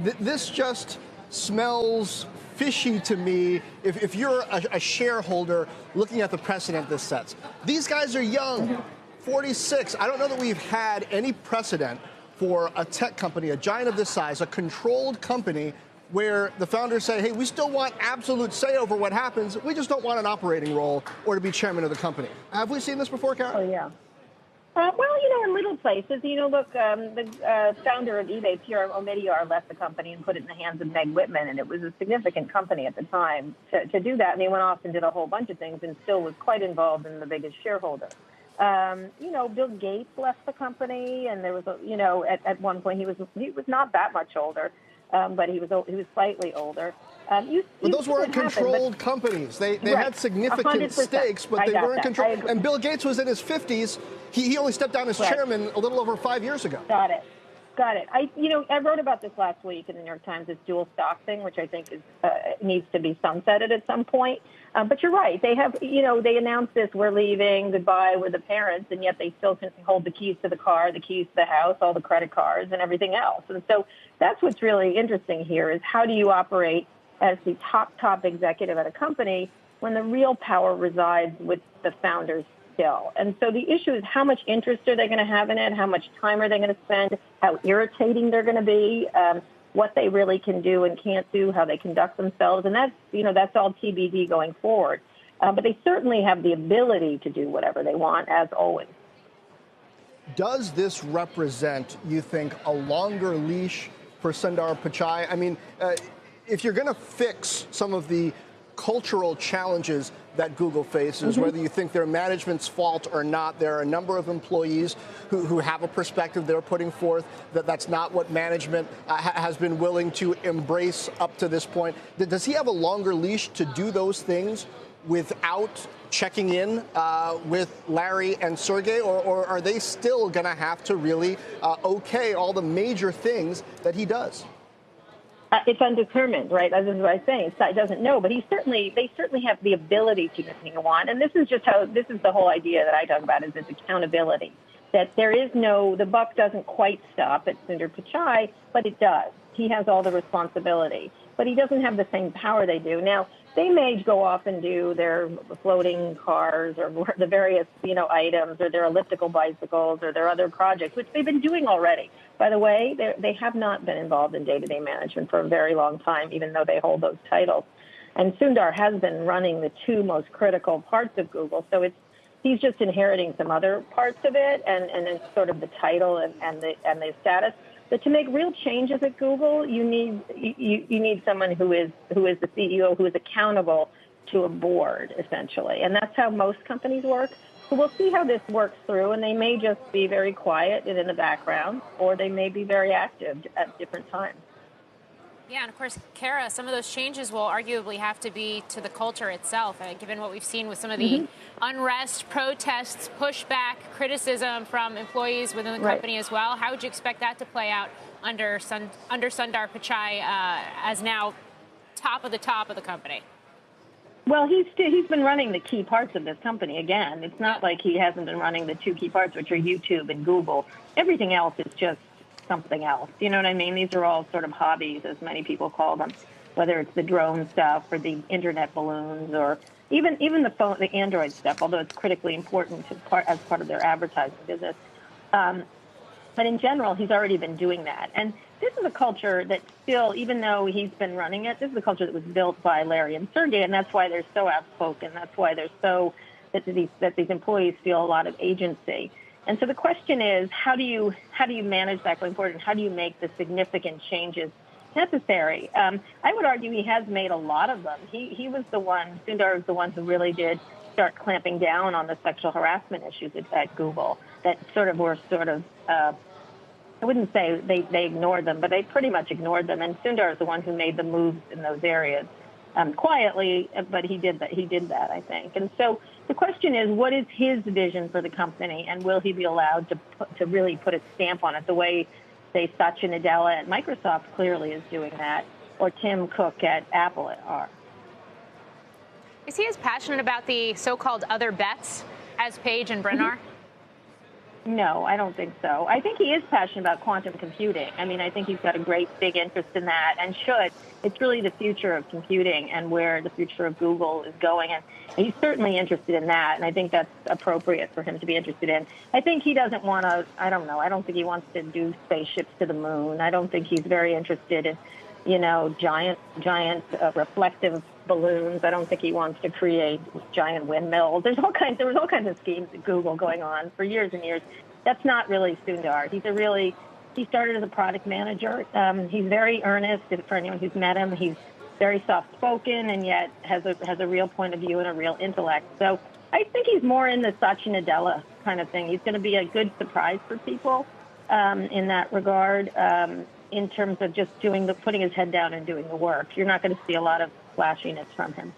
This just smells fishy to me if you're a shareholder looking at the precedent this sets. These guys are young, 46. I don't know that we've had any precedent for a tech company, a giant of this size, a controlled company, where the founders say, hey, we still want absolute say over what happens. We just don't want an operating role or to be chairman of the company. Have we seen this before, Kara? Oh, yeah. Well, in little places, look, the founder of eBay, Pierre Omidyar, left the company and put it in the hands of Meg Whitman, and it was a significant company at the time to do that. And he went off and did a whole bunch of things and still was quite involved in the biggest shareholder. Bill Gates left the company, and there was, at one point he was not that much older, but he was slightly older. But those weren't controlled companies. They had significant stakes, but they weren't controlled. And Bill Gates was in his 50s. He only stepped down as chairman a little over 5 years ago. Got it. I wrote about this last week in the New York Times, this dual stock thing, which I think is needs to be sunsetted at some point. But you're right. They have, they announced this, we're leaving, goodbye, we're the parents, and yet they still can hold the keys to the car, the keys to the house, all the credit cards, and everything else. And so that's what's really interesting here is how do you operate as the top executive at a company when the real power resides with the founders still. And so the issue is how much interest are they going to have in it? How much time are they going to spend? How irritating they're going to be? What they really can do and can't do? How they conduct themselves? And that's all TBD going forward. But they certainly have the ability to do whatever they want, as always. Does this represent, you think, a longer leash for Sundar Pichai? I mean, if you're going to fix some of the cultural challenges that Google faces, whether you think they're management's fault or not, there are a number of employees who have a perspective they're putting forth that's not what management has been willing to embrace up to this point. Does he have a longer leash to do those things without checking in with Larry and Sergey, or are they still going to have to really okay all the major things that he does? It's undetermined, right? As I was saying, he doesn't know, but they certainly have the ability to continue on. And this is the whole idea that I talk about is this accountability, that the buck doesn't quite stop at Sundar Pichai, but it does. He has all the responsibility, but he doesn't have the same power they do. Now, they may go off and do their floating cars or the various, items or their elliptical bicycles or their other projects, which they've been doing already. By the way, they have not been involved in day-to-day management for a very long time, even though they hold those titles. And Sundar has been running the two most critical parts of Google. So he's just inheriting some other parts of it and it's sort of the title and the status. But to make real changes at Google, you need someone who is the CEO, who is accountable to a board, essentially. And that's how most companies work. So we'll see how this works through, and they may just be very quiet and in the background, or they may be very active at different times. Yeah, and of course, Kara, some of those changes will arguably have to be to the culture itself, given what we've seen with some of the unrest, protests, pushback, criticism from employees within the company as well. How would you expect that to play out under Sundar Pichai as now top of the company? Well, he's been running the key parts of this company. Again, it's not like he hasn't been running the two key parts, which are YouTube and Google. Everything else is just something else. You know what I mean? These are all sort of hobbies, as many people call them, whether it's the drone stuff or the internet balloons or even the Android stuff, although it's critically important as part of their advertising business. But in general, he's already been doing that. And this is a culture that still, even though he's been running it, this is a culture that was built by Larry and Sergey, and that's why they're so outspoken. That's why that these employees feel a lot of agency. And so the question is, how do you manage that going forward, and how do you make the significant changes necessary? I would argue he has made a lot of them. Sundar was the one who really did start clamping down on the sexual harassment issues at Google that I wouldn't say they ignored them, but they pretty much ignored them. And Sundar is the one who made the moves in those areas quietly, but he did that, I think. And so the question is, what is his vision for the company, and will he be allowed to really put a stamp on it the way, say, Satya Nadella at Microsoft clearly is doing that, or Tim Cook at Apple are? Is he as passionate about the so-called other bets as Page and Brin are? No, I don't think so. I think he is passionate about quantum computing. I mean, I think he's got a great big interest in that and should. It's really the future of computing and where the future of Google is going. And he's certainly interested in that. And I think that's appropriate for him to be interested in. I think he doesn't want to, I don't know, I don't think he wants to do spaceships to the moon. I don't think he's very interested in, giant reflective balloons. I don't think he wants to create giant windmills. There was all kinds of schemes at Google going on for years and years. That's not really Sundar. He started as a product manager. He's very earnest. For anyone who's met him, he's very soft-spoken and yet has a real point of view and a real intellect. So I think he's more in the Satya Nadella kind of thing. He's going to be a good surprise for people in that regard. In terms of just putting his head down and doing the work. You're not going to see a lot of flashiness from him.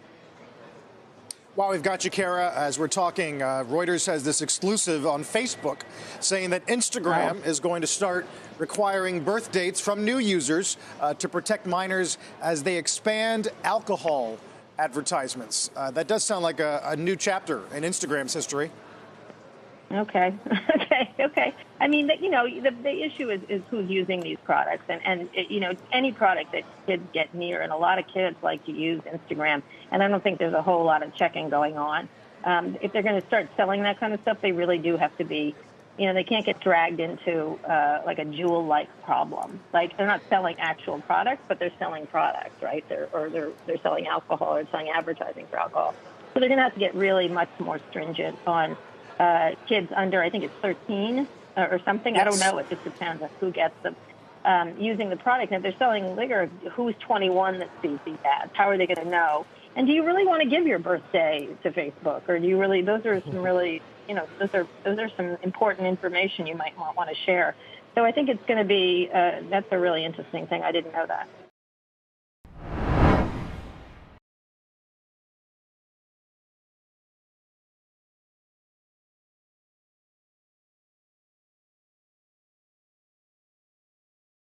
While we've got you, Kara, as we're talking, Reuters has this exclusive on Facebook saying that Instagram is going to start requiring birth dates from new users to protect minors as they expand alcohol advertisements. That does sound like a new chapter in Instagram's history. Okay. I mean, the issue is who's using these products, and any product that kids get near, and a lot of kids like to use Instagram, and I don't think there's a whole lot of checking going on. If they're going to start selling that kind of stuff, they really do have to be, they can't get dragged into like a Juul-like problem. Like they're not selling actual products, but they're selling products, right? They're selling alcohol or selling advertising for alcohol. So they're going to have to get really much more stringent on kids under, I think it's 13 or something. Yes. I don't know. It just depends on who gets them using the product. And if they're selling liquor, who's 21 that sees these ads? How are they going to know? And do you really want to give your birthday to Facebook? Or do you really, those are some really, those are some important information you might want to share. So I think it's going to be, that's a really interesting thing. I didn't know that.